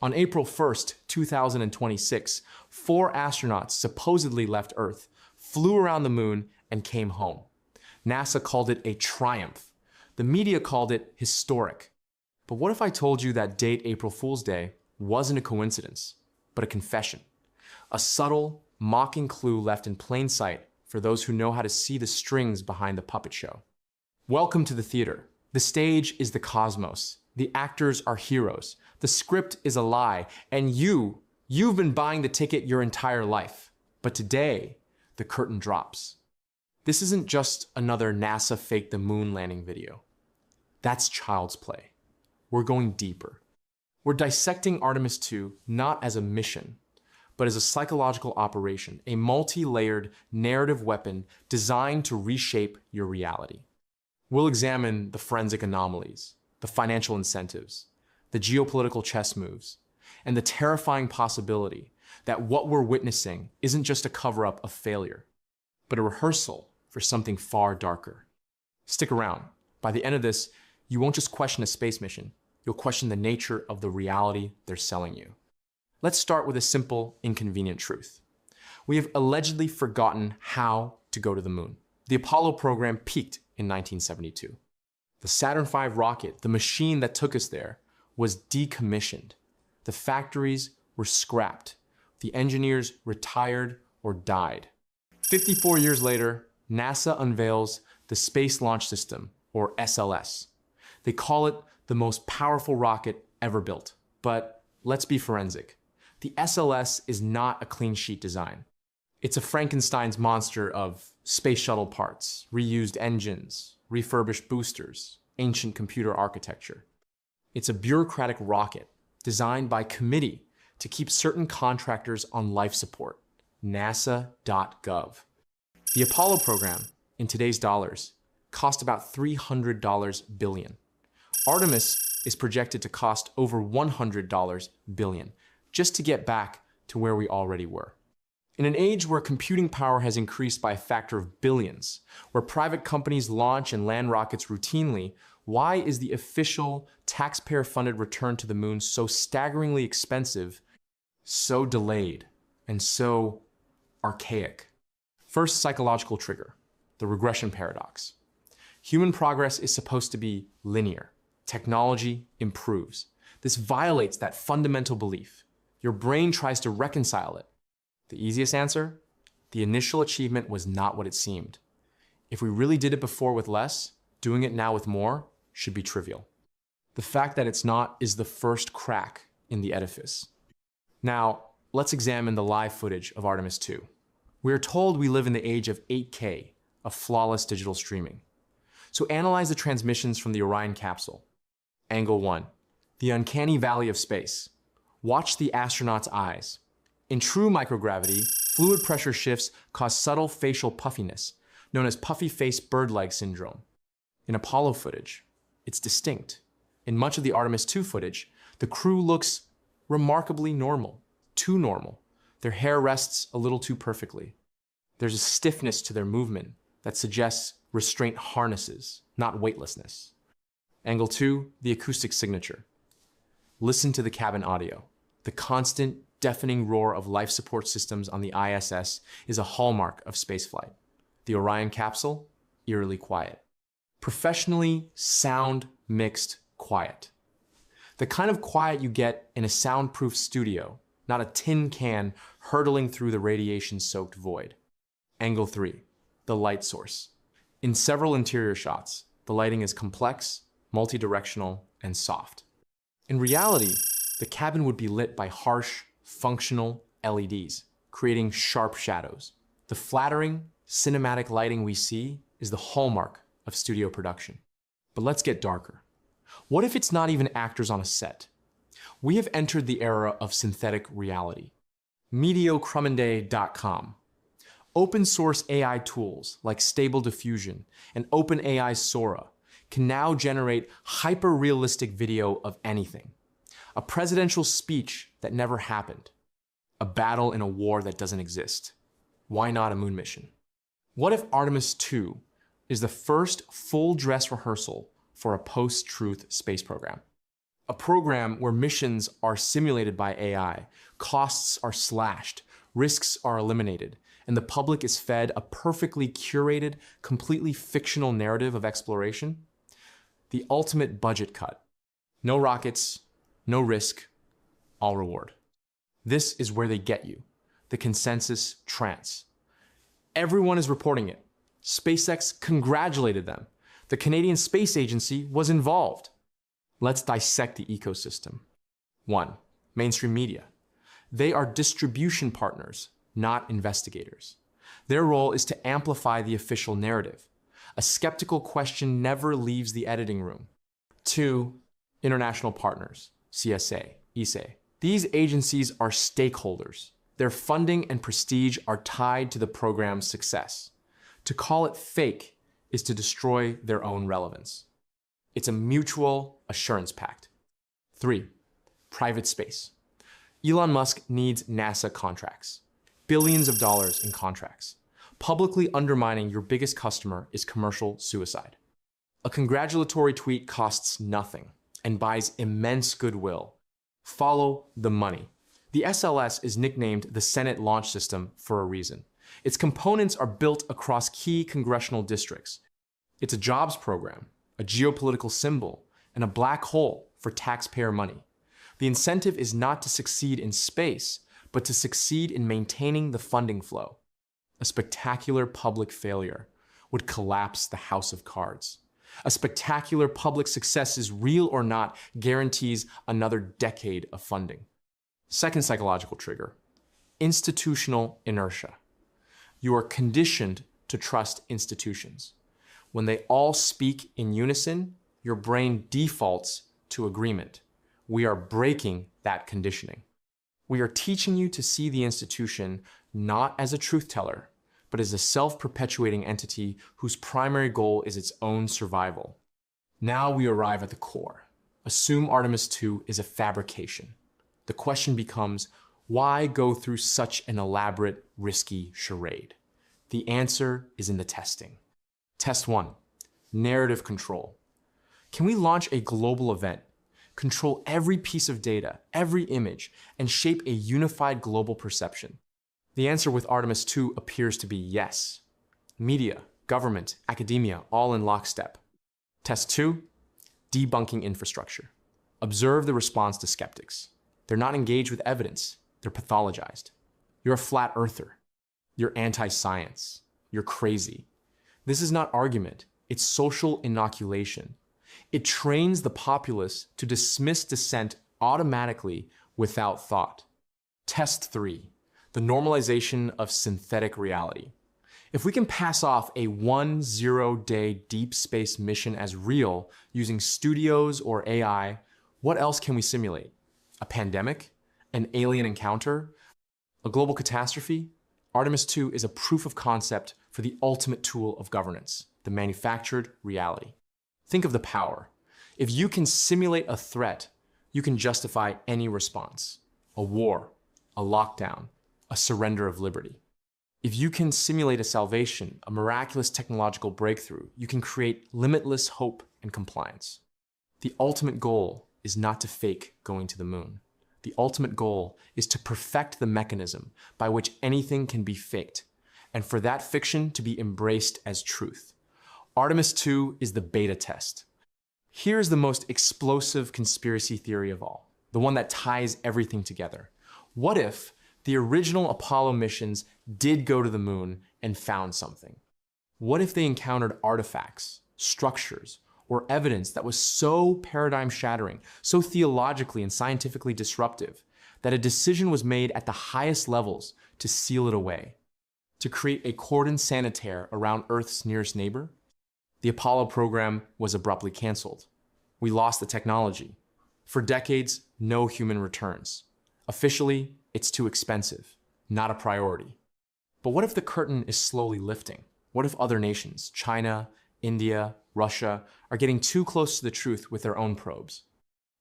On April 1st, 2026, 4 astronauts supposedly left Earth, flew around the moon, and came home. NASA called it a triumph. The media called it historic. But what if I told you that date, April Fool's Day, wasn't a coincidence, but a confession? A subtle, mocking clue left in plain sight for those who know how to see the strings behind the puppet show. Welcome to the theater. The stage is the cosmos. The actors are heroes. The script is a lie. And you've been buying the ticket your entire life. But today, the curtain drops. This isn't just another NASA fake the moon landing video. That's child's play. We're going deeper. We're dissecting Artemis II not as a mission, but as a psychological operation, a multi-layered narrative weapon designed to reshape your reality. We'll examine the forensic anomalies, the financial incentives, the geopolitical chess moves, and the terrifying possibility that what we're witnessing isn't just a cover-up of failure, but a rehearsal for something far darker. Stick around. By the end of this, you won't just question a space mission, you'll question the nature of the reality they're selling you. Let's start with a simple, inconvenient truth. We have allegedly forgotten how to go to the moon. The Apollo program peaked in 1972. The Saturn V rocket, the machine that took us there, was decommissioned. The factories were scrapped. The engineers retired or died. 54 years later, NASA unveils the Space Launch System, or SLS. They call it the most powerful rocket ever built. But let's be forensic. The SLS is not a clean sheet design. It's a Frankenstein's monster of space shuttle parts, reused engines, refurbished boosters, ancient computer architecture. It's a bureaucratic rocket designed by committee to keep certain contractors on life support, nasa.gov. The Apollo program, in today's dollars, cost about $300 billion. Artemis is projected to cost over $100 billion, just to get back to where we already were. In an age where computing power has increased by a factor of billions, where private companies launch and land rockets routinely, why is the official taxpayer-funded return to the moon so staggeringly expensive, so delayed, and so archaic? First psychological trigger, the regression paradox. Human progress is supposed to be linear. Technology improves. This violates that fundamental belief. Your brain tries to reconcile it. The easiest answer? The initial achievement was not what it seemed. If we really did it before with less, doing it now with more should be trivial. The fact that it's not is the first crack in the edifice. Now, let's examine the live footage of Artemis II. We are told we live in the age of 8K, of flawless digital streaming. So analyze the transmissions from the Orion capsule. Angle 1, the uncanny valley of space. Watch the astronaut's eyes. In true microgravity, fluid pressure shifts cause subtle facial puffiness, known as puffy-faced bird-leg syndrome. In Apollo footage, it's distinct. In much of the Artemis II footage, the crew looks remarkably normal, too normal. Their hair rests a little too perfectly. There's a stiffness to their movement that suggests restraint harnesses, not weightlessness. Angle 2, the acoustic signature. Listen to the cabin audio. The constant, deafening roar of life support systems on the ISS is a hallmark of spaceflight. The Orion capsule, eerily quiet. Professionally sound mixed quiet. The kind of quiet you get in a soundproof studio, not a tin can hurtling through the radiation-soaked void. Angle 3, the light source. In several interior shots, the lighting is complex, multi-directional, and soft. In reality, the cabin would be lit by harsh, functional LEDs, creating sharp shadows. The flattering, cinematic lighting we see is the hallmark of studio production. But let's get darker. What if it's not even actors on a set? We have entered the era of synthetic reality. Mediocrumonde.com. Open source AI tools like Stable Diffusion and OpenAI's Sora can now generate hyper-realistic video of anything. A presidential speech that never happened. A battle in a war that doesn't exist. Why not a moon mission? What if Artemis II is the first full dress rehearsal for a post-truth space program? A program where missions are simulated by AI, costs are slashed, risks are eliminated, and the public is fed a perfectly curated, completely fictional narrative of exploration. The ultimate budget cut. No rockets, no risk, all reward. This is where they get you. The consensus trance. Everyone is reporting it. SpaceX congratulated them. The Canadian Space Agency was involved. Let's dissect the ecosystem. 1. Mainstream media. They are distribution partners, not investigators. Their role is to amplify the official narrative. A skeptical question never leaves the editing room. 2. International partners, CSA, ESA. These agencies are stakeholders. Their funding and prestige are tied to the program's success. To call it fake is to destroy their own relevance. It's a mutual assurance pact. 3. Private space. Elon Musk needs NASA contracts. Billions of dollars in contracts. Publicly undermining your biggest customer is commercial suicide. A congratulatory tweet costs nothing and buys immense goodwill. Follow the money. The SLS is nicknamed the Senate Launch System for a reason. Its components are built across key congressional districts. It's a jobs program, a geopolitical symbol, and a black hole for taxpayer money. The incentive is not to succeed in space, but to succeed in maintaining the funding flow. A spectacular public failure would collapse the house of cards. A spectacular public success, is real or not, guarantees another decade of funding. Second psychological trigger, institutional inertia. You are conditioned to trust institutions. When they all speak in unison, your brain defaults to agreement. We are breaking that conditioning. We are teaching you to see the institution not as a truth teller, but as a self-perpetuating entity whose primary goal is its own survival. Now we arrive at the core. Assume Artemis II is a fabrication. The question becomes, why go through such an elaborate, risky charade? The answer is in the testing. Test 1, narrative control. Can we launch a global event, control every piece of data, every image, and shape a unified global perception? The answer with Artemis II appears to be yes. Media, government, academia, all in lockstep. Test 2, debunking infrastructure. Observe the response to skeptics. They're not engaged with evidence, they're pathologized. You're a flat earther. You're anti-science. You're crazy. This is not argument, it's social inoculation. It trains the populace to dismiss dissent automatically without thought. Test 3, the normalization of synthetic reality. If we can pass off a 10-day deep space mission as real using studios or AI, what else can we simulate? A pandemic? An alien encounter? A global catastrophe? Artemis II is a proof of concept for the ultimate tool of governance, the manufactured reality. Think of the power. If you can simulate a threat, you can justify any response. A war, a lockdown, a surrender of liberty. If you can simulate a salvation, a miraculous technological breakthrough, you can create limitless hope and compliance. The ultimate goal is not to fake going to the moon. The ultimate goal is to perfect the mechanism by which anything can be faked, and for that fiction to be embraced as truth. Artemis II is the beta test. Here's the most explosive conspiracy theory of all, the one that ties everything together. What if the original Apollo missions did go to the moon and found something? What if they encountered artifacts, structures, or evidence that was so paradigm-shattering, so theologically and scientifically disruptive, that a decision was made at the highest levels to seal it away, to create a cordon sanitaire around Earth's nearest neighbor? The Apollo program was abruptly canceled. We lost the technology. For decades, no human returns. Officially, it's too expensive, not a priority. But what if the curtain is slowly lifting? What if other nations, China, India, Russia, are getting too close to the truth with their own probes?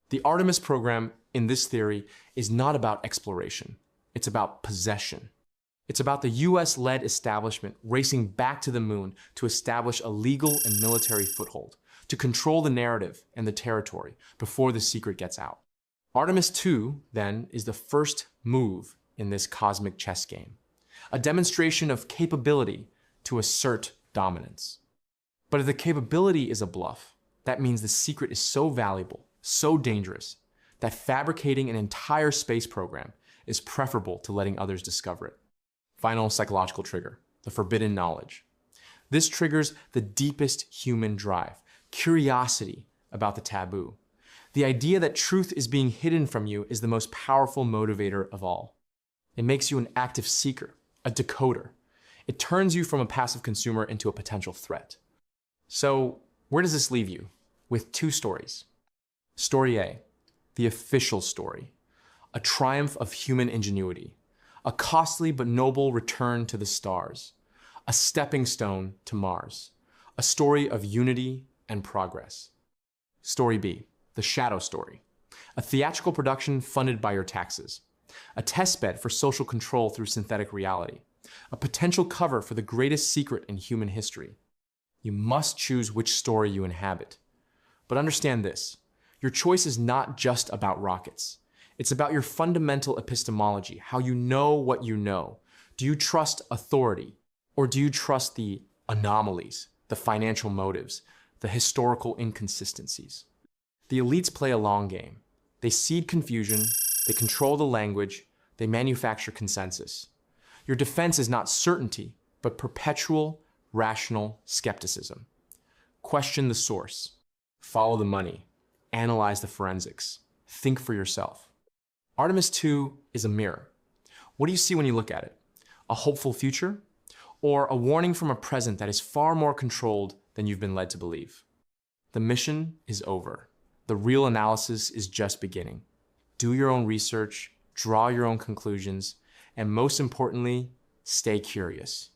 The Artemis program, in this theory, is not about exploration. It's about possession. It's about the US-led establishment racing back to the moon to establish a legal and military foothold, to control the narrative and the territory before the secret gets out. Artemis II, then, is the first move in this cosmic chess game, a demonstration of capability to assert dominance. But if the capability is a bluff, that means the secret is so valuable, so dangerous, that fabricating an entire space program is preferable to letting others discover it. Final psychological trigger, the forbidden knowledge. This triggers the deepest human drive, curiosity about the taboo. The idea that truth is being hidden from you is the most powerful motivator of all. It makes you an active seeker, a decoder. It turns you from a passive consumer into a potential threat. So, where does this leave you? With two stories. Story A, the official story. A triumph of human ingenuity. A costly but noble return to the stars. A stepping stone to Mars. A story of unity and progress. Story B, the shadow story. A theatrical production funded by your taxes. A testbed for social control through synthetic reality. A potential cover for the greatest secret in human history. You must choose which story you inhabit. But understand this, your choice is not just about rockets. It's about your fundamental epistemology, how you know what you know. Do you trust authority? Or do you trust the anomalies, the financial motives, the historical inconsistencies? The elites play a long game. They seed confusion, they control the language, they manufacture consensus. Your defense is not certainty, but perpetual, rational skepticism. Question the source. Follow the money. Analyze the forensics. Think for yourself. Artemis II is a mirror. What do you see when you look at it? A hopeful future? Or a warning from a present that is far more controlled than you've been led to believe? The mission is over. The real analysis is just beginning. Do your own research, draw your own conclusions, and most importantly, stay curious.